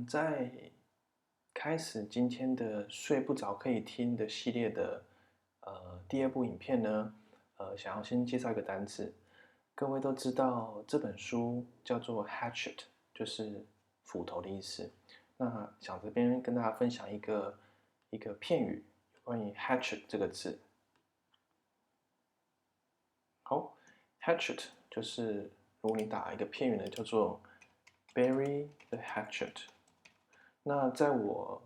在开始今天的睡不着可以听的系列的第二部影片呢，想要先介绍一个单词。各位都知道这本书叫做 Hatchet，就是斧头的意思。那想这边跟大家分享一个片语，关于 Hatchet 这个字。好，Hatchet 就是如果你打一个片语呢，叫做 Bury the hatchet。那在我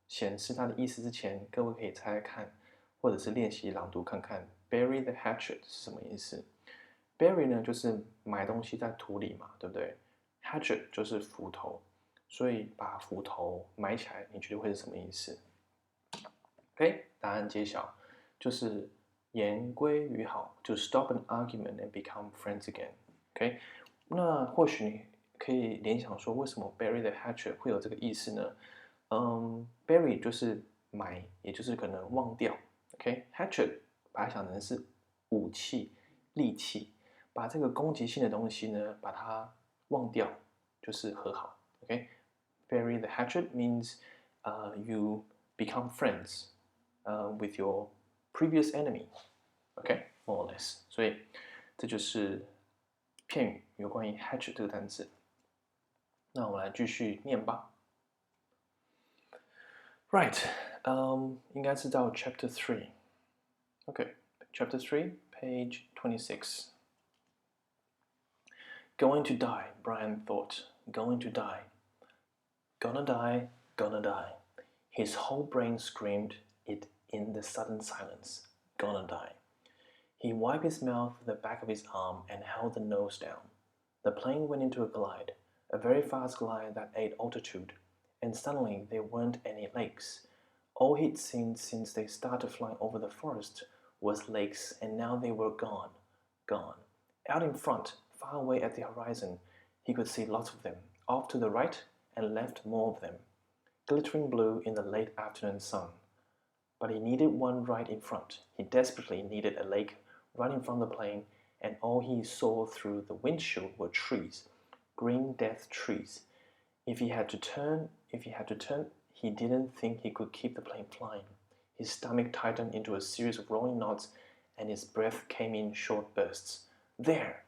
显示它的意思之前，各位可以猜猜看，或者是练习朗读看看 "bury the hatchet" 是什么意思？"bury" 呢就是埋东西在土里嘛，对不对？"hatchet" 就是斧头，所以把斧头埋起来，你觉得会是什么意思 ？OK， 答案揭晓，就是言归于好，就 stop an argument and become friends again。OK， 那或许你可以联想说，为什么 bury the hatchet 会有这个意思呢？bury 就是埋，也就是可能忘掉。OK，hatchet 把它想成是武器、利器，把这个攻击性的东西呢，把它忘掉，就是和好。OK，bury the hatchet means you become friends with your previous enemy。OK，more or less。所以这就是片语有关于 hatchet 这个单词。那我们来继续念吧。Right，应该是到 Ch.3。Ch.3, page 26. Going to die, Brian thought. Going to die. Gonna die, gonna die. His whole brain screamed it in the sudden silence. Gonna die. He wiped his mouth with the back of his arm and held the nose down. The plane went into a glide, a very fast glide that ate altitude, and suddenly there weren't any lakes. All he'd seen since they started flying over the forest was lakes, and now they were gone. Out in front, far away at the horizon, he could see lots of them, off to the right and left more of them, glittering blue in the late afternoon sun. But he needed one right in front. He desperately needed a lake right in front of the plane, and all he saw through the windshield were trees, green death trees. If he had to turn, he didn't think he could keep the plane flying. His stomach tightened into a series of rolling knots, and his breath came in short bursts. There!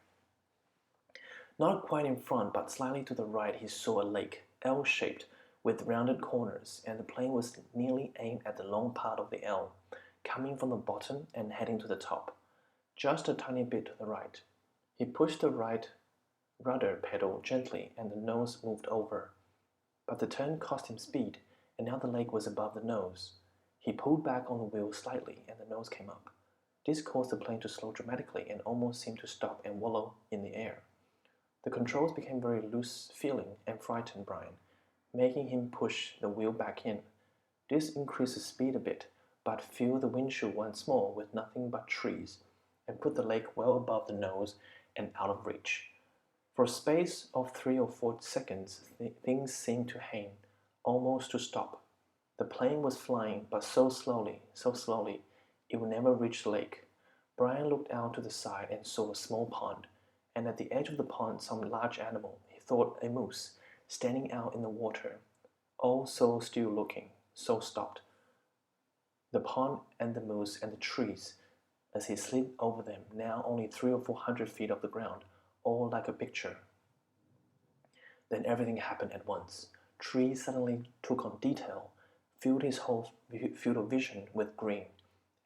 Not quite in front, but slightly to the right, he saw a lake, L-shaped, with rounded corners, and the plane was nearly aimed at the long part of the L, coming from the bottom and heading to the top. Just a tiny bit to the right. He pushed the right rudder pedal gently, and the nose moved over. But the turn cost him speed, and now the lake was above the nose. He pulled back on the wheel slightly, and the nose came up. This caused the plane to slow dramatically and almost seemed to stop and wallow in the air. The controls became very loose-feeling and frightened Brian, making him push the wheel back in. This increased the speed a bit, but filled the windshield once more with nothing but trees, and put the lake well above the nose and out of reach. For a space of 3 or 4 seconds, things seemed to hang, almost to stop. The plane was flying, but so slowly, it would never reach the lake. Brian looked out to the side and saw a small pond, and at the edge of the pond some large animal, he thought a moose, standing out in the water, all so still looking, so stopped. The pond and the moose and the trees, as he slid over them, now only 300 or 400 feet off the ground, all like a picture. Then everything happened at once. Trees suddenly took on detail, filled his whole field of vision with green,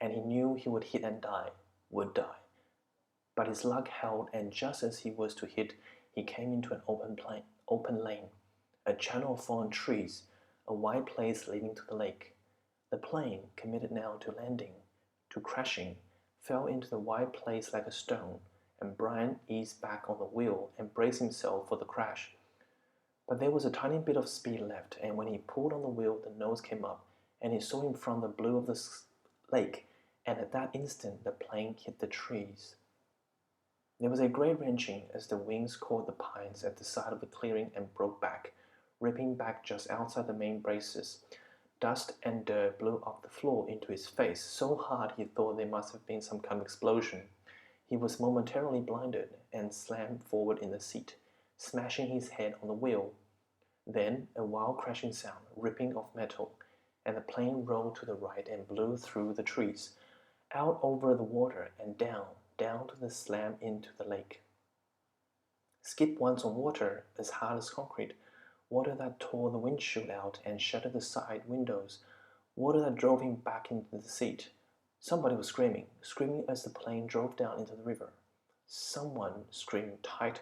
and he knew he would hit and would die. But his luck held, and just as he was to hit, he came into an open lane, a channel of fallen trees, a wide place leading to the lake. The plane, committed now to landing, to crashing, fell into the wide place like a stone, and Brian eased back on the wheel and braced himself for the crash. But there was a tiny bit of speed left, and when he pulled on the wheel, the nose came up, and he saw in front the blue of the lake, and at that instant the plane hit the trees. There was a great wrenching as the wings caught the pines at the side of the clearing and broke back, ripping back just outside the main braces. Dust and dirt blew off the floor into his face so hard he thought there must have been some kind of explosion. He was momentarily blinded and slammed forward in the seat, smashing his head on the wheel. Then a wild crashing sound, ripping of metal, and the plane rolled to the right and blew through the trees, out over the water and down to the slam into the lake. Skip once on water as hard as concrete, water that tore the windshield out and shattered the side windows, water that drove him back into the seat. Somebody was screaming as the plane drove down into the river. Someone screamed tight,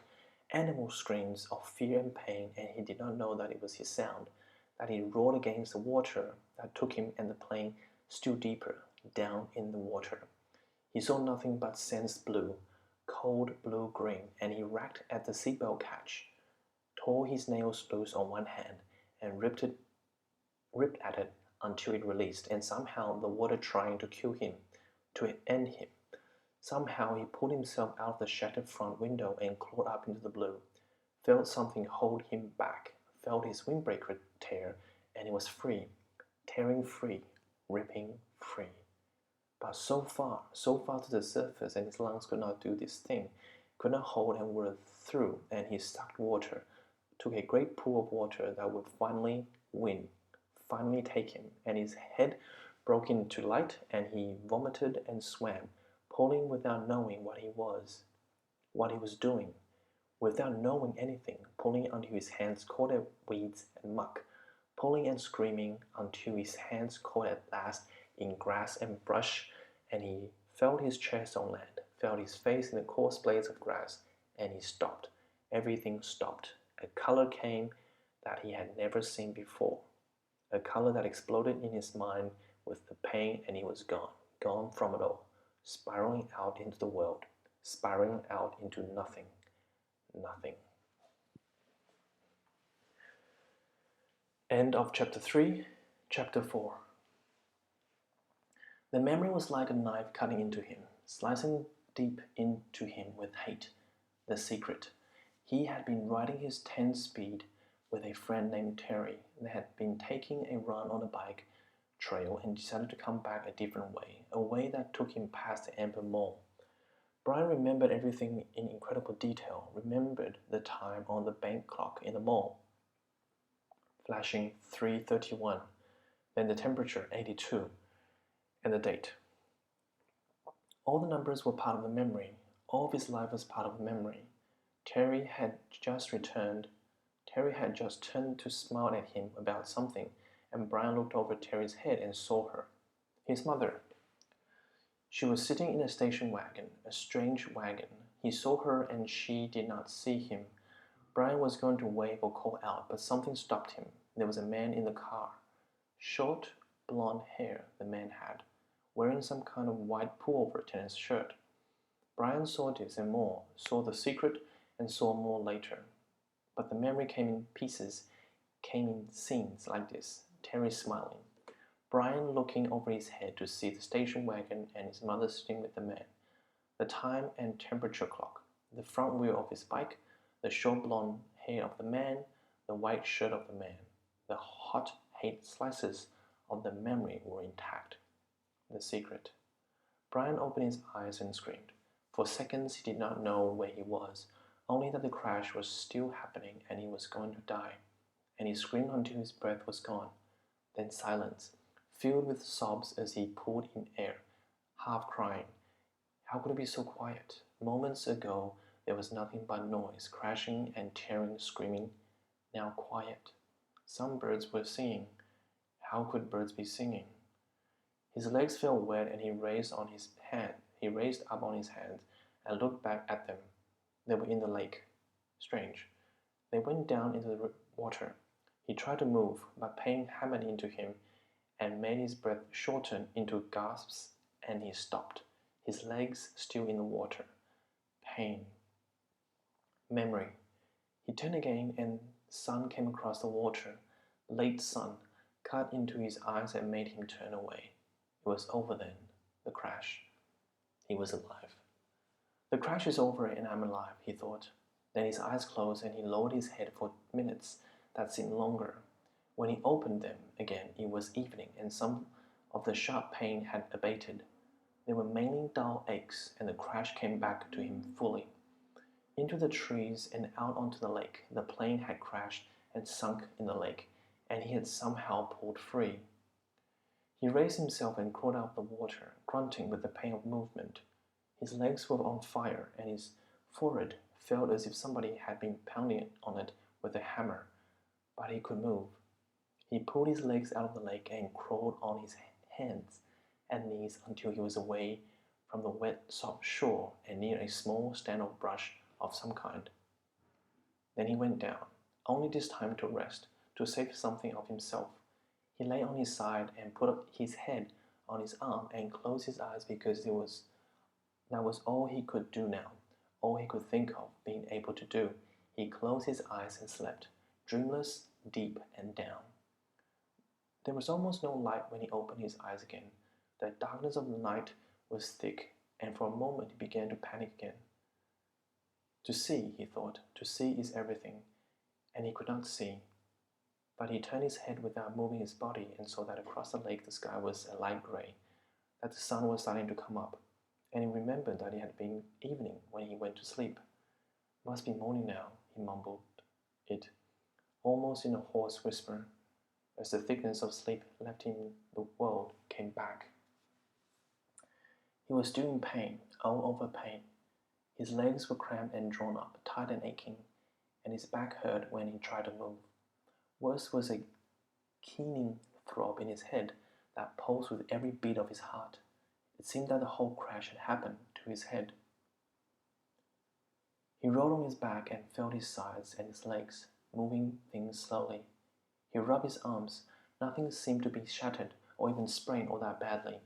animal screams of fear and pain, and he did not know that it was his sound, that he roared against the water that took him and the plane still deeper down in the water. He saw nothing but sands blue, cold blue-green, and he racked at the seatbelt catch, tore his nails loose on one hand, and ripped at it until it released, and somehow the water trying to kill him, to end him. Somehow he pulled himself out of the shattered front window and clawed up into the blue, felt something hold him back, felt his windbreaker tear, and he was free, tearing free, ripping free. But so far to the surface, and his lungs could not do this thing, could not hold and were through, and he sucked water, took a great pool of water that would finally win, finally take him, and his head broke into light, and he vomited and swam, pulling without knowing what he was doing, without knowing anything, pulling until his hands caught at weeds and muck, pulling and screaming until his hands caught at last in grass and brush, and he felt his chest on land, felt his face in the coarse blades of grass, and he stopped. Everything stopped. A color came that he had never seen before, a color that exploded in his mind with the pain, and he was gone from it all, spiraling out into the world, spiraling out into nothing. End of chapter 3, chapter 4. The memory was like a knife cutting into him, slicing deep into him with hate. The secret. He had been riding his 10-speed with a friend named Terry. They had been taking a run on a bike trail and decided to come back a different way, a way that took him past the Amber Mall. Brian remembered everything in incredible detail, remembered the time on the bank clock in the mall, flashing 3:31, then the temperature 82, and the date. All the numbers were part of the memory. All of his life was part of the memory. Terry had just turned to smile at him about something, and Brian looked over Terry's head and saw her. His mother. She was sitting in a station wagon, a strange wagon. He saw her and she did not see him. Brian was going to wave or call out, but something stopped him. There was a man in the car. Short, blonde hair the man had, wearing some kind of white pullover tennis shirt. Brian saw this and more, saw the secret and saw more later. But the memory came in pieces, came in scenes like this. Terry smiling. Brian looking over his head to see the station wagon and his mother sitting with the man. The time and temperature clock, the front wheel of his bike, the short blonde hair of the man, the white shirt of the man. The hot hate slices of the memory were intact. The secret. Brian opened his eyes and screamed. For seconds he did not know where he was, only that the crash was still happening and he was going to die. And he screamed until his breath was gone. Then silence, filled with sobs as he pulled in air, half crying. How could it be so quiet? Moments ago there was nothing but noise, crashing and tearing, screaming. Now quiet. Some birds were singing. How could birds be singing? His legs felt wet and he raised up on his hands and looked back at them. They were in the lake. Strange. They went down into the water. He tried to move, but pain hammered into him and made his breath shorten into gasps, and he stopped, his legs still in the water. Pain. Memory. He turned again and the sun came across the water. Late sun cut into his eyes and made him turn away. It was over then. The crash. He was alive. The crash is over and I'm alive, he thought. Then his eyes closed and he lowered his head for minutes that seemed longer. When he opened them again, it was evening and some of the sharp pain had abated. They were mainly dull aches, and the crash came back to him fully. Into the trees and out onto the lake, the plane had crashed and sunk in the lake, and he had somehow pulled free. He raised himself and crawled out of the water, grunting with the pain of movement. His legs were on fire, and his forehead felt as if somebody had been pounding on it with a hammer, but he could move. He pulled his legs out of the lake and crawled on his hands and knees until he was away from the wet, soft shore and near a small stand of brush of some kind. Then he went down, only this time to rest, to save something of himself. He lay on his side and put up his head on his arm and closed his eyes because that was all he could do now, all he could think of being able to do. He closed his eyes and slept, dreamless, deep, and down. There was almost no light when he opened his eyes again. The darkness of the night was thick, and for a moment he began to panic again. To see, he thought, to see is everything, and he could not see. But he turned his head without moving his body and saw that across the lake the sky was a light gray, that the sun was starting to come up, and he remembered that it had been evening when he went to sleep. Must be morning now, he mumbled it, almost in a hoarse whisper, as the thickness of sleep left him. The world came back. He was still in pain, all over pain. His legs were cramped and drawn up, tight and aching, and his back hurt when he tried to move. Worse was a keening throb in his head that pulsed with every beat of his heart. It seemed that the whole crash had happened to his head. He rolled on his back and felt his sides and his legs, moving things slowly. He rubbed his arms. Nothing seemed to be shattered or even sprained all that badly.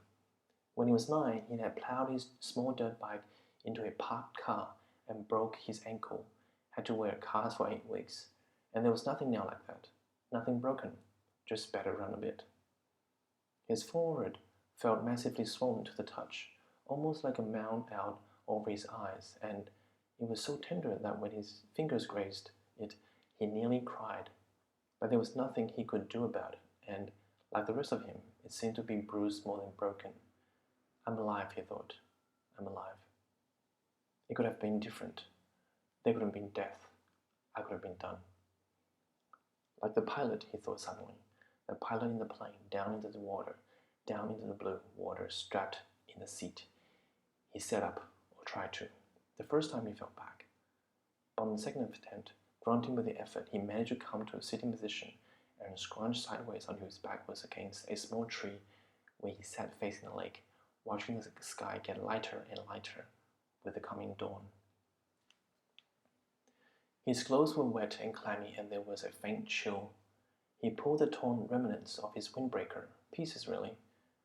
When he was 9, he had plowed his small dirt bike into a parked car and broke his ankle, had to wear cast for 8 weeks, and there was nothing now like that. Nothing broken, just battered around a bit. His forehead felt massively swollen to the touch, almost like a mound out over his eyes, and it was so tender that when his fingers grazed it, he nearly cried. But there was nothing he could do about it, and, like the rest of him, it seemed to be bruised more than broken. I'm alive, he thought. I'm alive. It could have been different. There could have been death. I could have been done. Like the pilot, he thought suddenly. The pilot in the plane, down into the water, down into the blue water, strapped in the seat. He sat up, or tried to. The first time he fell back. But on the second attempt, grunting with the effort, he managed to come to a sitting position and scrunched sideways until his back was against a small tree where he sat facing the lake, watching the sky get lighter and lighter with the coming dawn. His clothes were wet and clammy, and there was a faint chill. He pulled the torn remnants of his windbreaker, pieces really,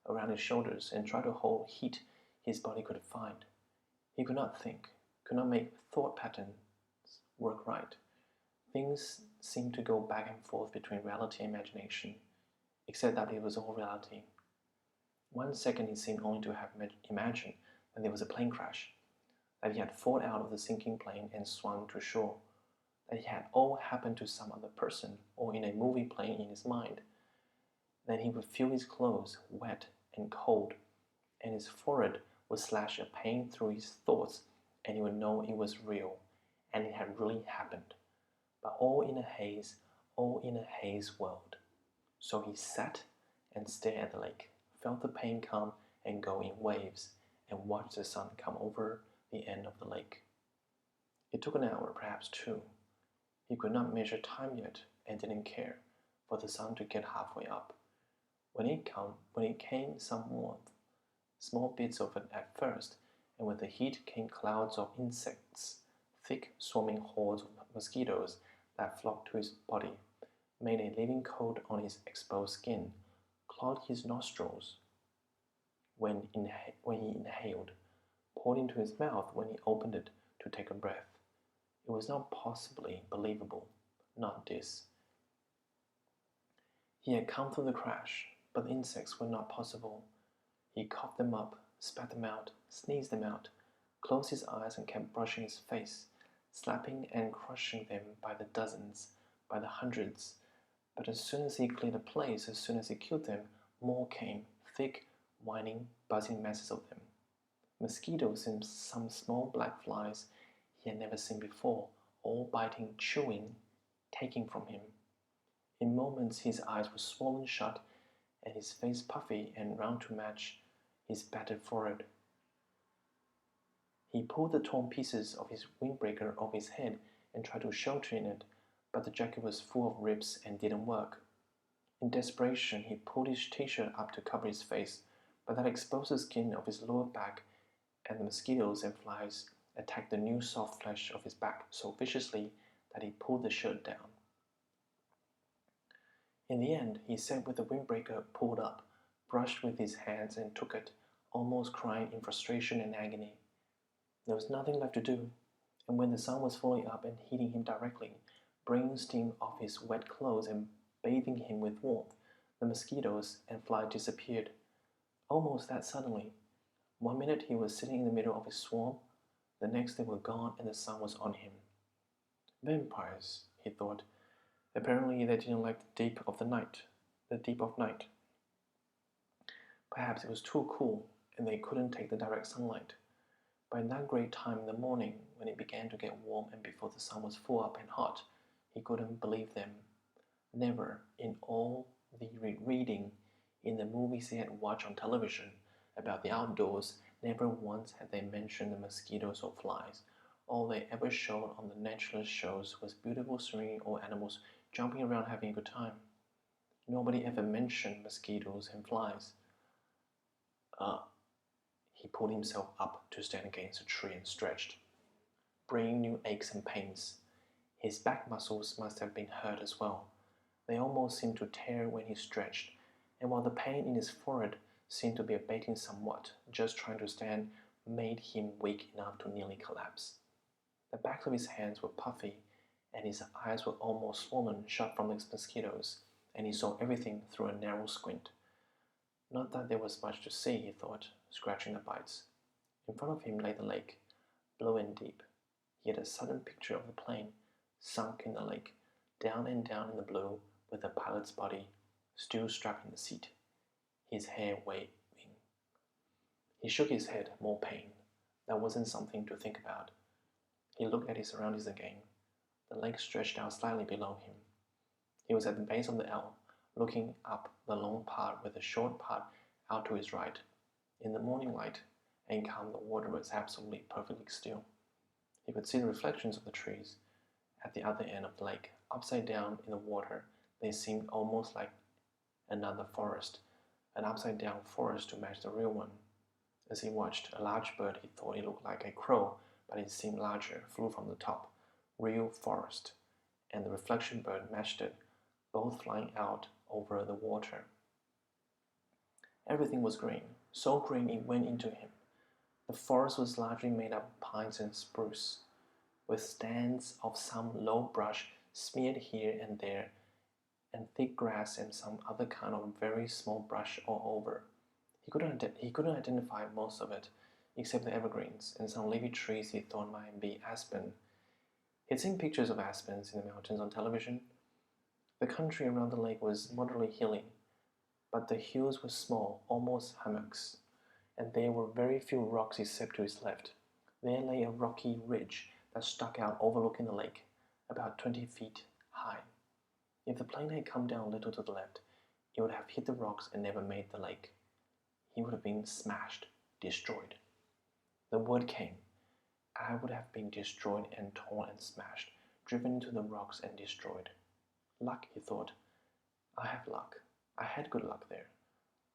around his shoulders and tried to hold heat his body could find. He could not think, could not make thought patterns work right. Things seemed to go back and forth between reality and imagination, except that it was all reality. 1 second he seemed only to have imagined that there was a plane crash, that he had fallen out of the sinking plane and swum to shore, that it had all happened to some other person or in a movie playing in his mind. Then he would feel his clothes wet and cold, and his forehead would slash a pain through his thoughts, and he would know it was real, and it had really happened. But all in a haze world. So he sat and stared at the lake, felt the pain come and go in waves, and watched the sun come over the end of the lake. It took an hour, perhaps 2. He could not measure time yet and didn't care for the sun to get halfway up. When it came some warmth, small bits of it at first, and with the heat came clouds of insects, thick swarming hordes of mosquitoes that flocked to his body, made a living coat on his exposed skin, clogged his nostrils when he inhaled, poured into his mouth when he opened it to take a breath. It was not possibly believable, not this. He had come through the crash, but the insects were not possible. He coughed them up, spat them out, sneezed them out, closed his eyes and kept brushing his face, slapping and crushing them by the dozens, by the hundreds. But as soon as he cleared a place, as soon as he killed them, more came, thick, whining, buzzing masses of them. Mosquitoes and some small black flies he had never seen before, all biting, chewing, taking from him. In moments his eyes were swollen shut and his face puffy and round to match his battered forehead. He pulled the torn pieces of his windbreaker off his head and tried to shelter in it, but the jacket was full of ribs and didn't work. In desperation, he pulled his t-shirt up to cover his face, but that exposed the skin of his lower back, and the mosquitoes and flies attacked the new soft flesh of his back so viciously that he pulled the shirt down. In the end, he sat with the windbreaker pulled up, brushed with his hands and took it, almost crying in frustration and agony. There was nothing left to do, and when the sun was fully up and heating him directly, bringing steam off his wet clothes and bathing him with warmth, the mosquitoes and flies disappeared, almost that suddenly. One minute he was sitting in the middle of his swarm, the next they were gone and the sun was on him. Vampires, he thought. Apparently they didn't like the deep of night. Perhaps it was too cool and they couldn't take the direct sunlight. By that great time in the morning, when it began to get warm and before the sun was full up and hot, he couldn't believe them. Never, in all the reading in the movies he had watched on television about the outdoors, never once had they mentioned the mosquitoes or flies. All they ever showed on the naturalist shows was beautiful serene old animals jumping around having a good time. Nobody ever mentioned mosquitoes and flies. He pulled himself up to stand against a tree and stretched, bringing new aches and pains. His back muscles must have been hurt as well. They almost seemed to tear when he stretched, and while the pain in his forehead seemed to be abating somewhat, just trying to stand made him weak enough to nearly collapse. The backs of his hands were puffy, and his eyes were almost swollen shut from the mosquitoes, and he saw everything through a narrow squint. Not that there was much to see, he thought, scratching the bites. In front of him lay the lake, blue and deep. He had a sudden picture of the plane, sunk in the lake, down and down in the blue, with the pilot's body still strapped in the seat, his hair waving. He shook his head, more pain. That wasn't something to think about. He looked at his surroundings again. The lake stretched out slightly below him. He was at the base of the L, looking up the long part with the short part out to his right. In the morning light and calm, the water was absolutely perfectly still. He could see the reflections of the trees at the other end of the lake. Upside down in the water, they seemed almost like another forest, an upside-down forest to match the real one. As he watched a large bird, he thought it looked like a crow, but it seemed larger, flew from the top. Real forest, and the reflection bird matched it, both flying out over the water. Everything was green, so green it went into him. The forest was largely made up of pines and spruce, with stands of some low brush smeared here and there, and thick grass and some other kind of very small brush all over. He couldn't identify most of it, except the evergreens and some leafy trees he thought might be aspen. He had seen pictures of aspens in the mountains on television. The country around the lake was moderately hilly, but the hills were small, almost hummocks, and there were very few rocks except to his left. There lay a rocky ridge that stuck out overlooking the lake, about 20 feet high. If the plane had come down a little to the left, it would have hit the rocks and never made the lake. He would have been smashed, destroyed. The word came. I would have been destroyed and torn and smashed, driven into the rocks and destroyed. Luck, he thought. I have luck. I had good luck there.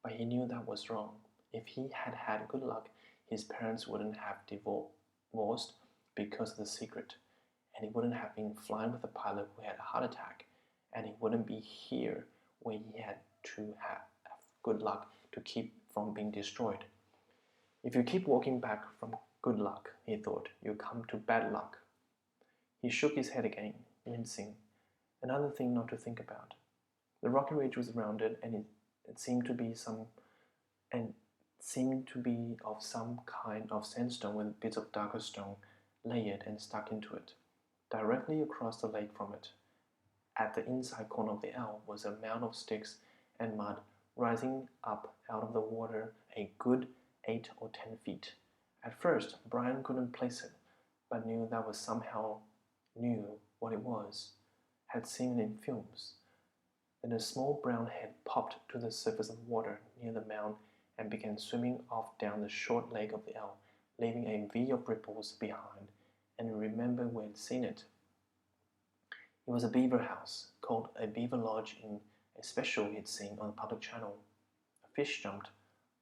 But he knew that was wrong. If he had had good luck, his parents wouldn't have divorced because of the secret, and he wouldn't have been flying with a pilot who had a heart attack, and he wouldn't be here where he had to have good luck to keep from being destroyed. If you keep walking back from good luck, he thought, you'll come to bad luck. He shook his head again, wincing. Another thing not to think about. The rocky ridge was rounded, and it seemed to be of some kind of sandstone with bits of darker stone layered and stuck into it. Directly across the lake from it, at the inside corner of the L, was a mound of sticks and mud rising up out of the water a good 8 or 10 feet. At first, Brian couldn't place it, but knew what it was, had seen it in films. Then a small brown head popped to the surface of the water near the mound and began swimming off down the short leg of the L, leaving a V of ripples behind, and he remembered where he'd seen it. It was a beaver house, called a beaver lodge in a special he'd seen on the public channel. A fish jumped,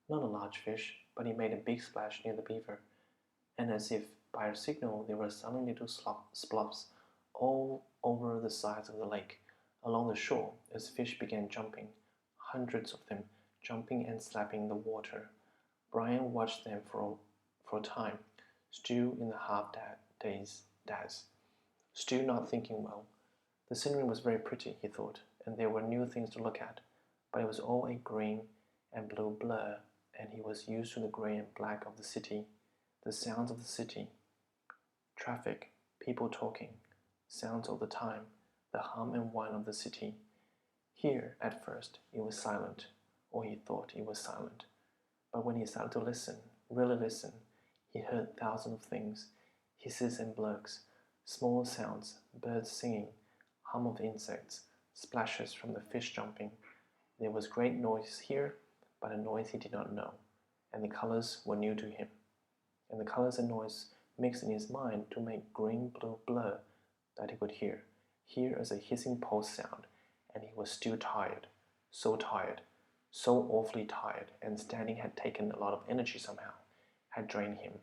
not a large fish, but he made a big splash near the beaver, and as if by a signal there were suddenly little splops all over the sides of the lake, along the shore, as fish began jumping, hundreds of them jumping and slapping the water. Brian watched them for a time, still in the half-daze, still not thinking well. The scenery was very pretty, he thought, and there were new things to look at, but it was all a green and blue blur, and he was used to the grey and black of the city, the sounds of the city, traffic, people talking, sounds all the time, the hum and whine of the city. Here, at first, it was silent, or he thought it was silent, but when he started to listen, really listen, he heard thousands of things, hisses and blurks, small sounds, birds singing, hum of insects, splashes from the fish jumping. There was great noise here, but a noise he did not know, and the colors were new to him. And the colors and noise mixed in his mind to make green-blue blur that he could hear as a hissing pulse sound, and he was still tired, so awfully tired, and standing had taken a lot of energy somehow, had drained him.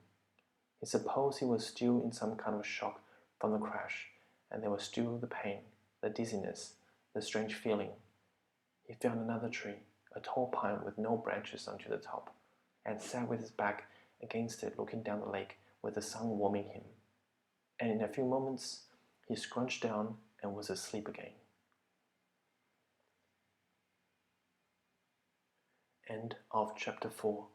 He supposed he was still in some kind of shock from the crash, and there was still the pain, the dizziness, the strange feeling. He found another tree, a tall pine with no branches onto the top, and sat with his back against it looking down the lake with the sun warming him. And in a few moments he scrunched down and was asleep again. End of chapter 4.